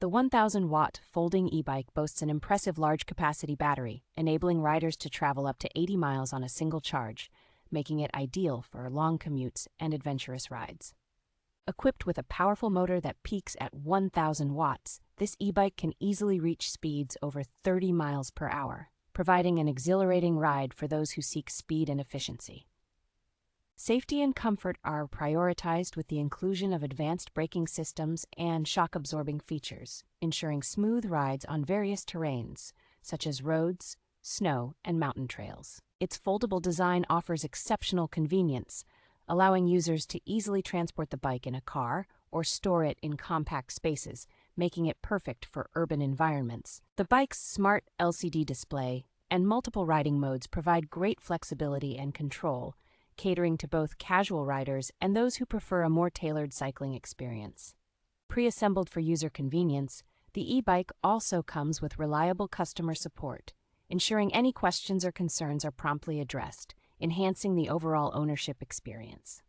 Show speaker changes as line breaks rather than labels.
The 1,000-watt folding e-bike boasts an impressive large-capacity battery, enabling riders to travel up to 80 miles on a single charge, making it ideal for long commutes and adventurous rides. Equipped with a powerful motor that peaks at 1,000 watts, this e-bike can easily reach speeds over 30 miles per hour, providing an exhilarating ride for those who seek speed and efficiency. Safety and comfort are prioritized with the inclusion of advanced braking systems and shock-absorbing features, ensuring smooth rides on various terrains, such as roads, snow, and mountain trails. Its foldable design offers exceptional convenience, allowing users to easily transport the bike in a car or store it in compact spaces, making it perfect for urban environments. The bike's smart LCD display and multiple riding modes provide great flexibility and control, catering to both casual riders and those who prefer a more tailored cycling experience. Pre-assembled for user convenience, the e-bike also comes with reliable customer support, ensuring any questions or concerns are promptly addressed, enhancing the overall ownership experience.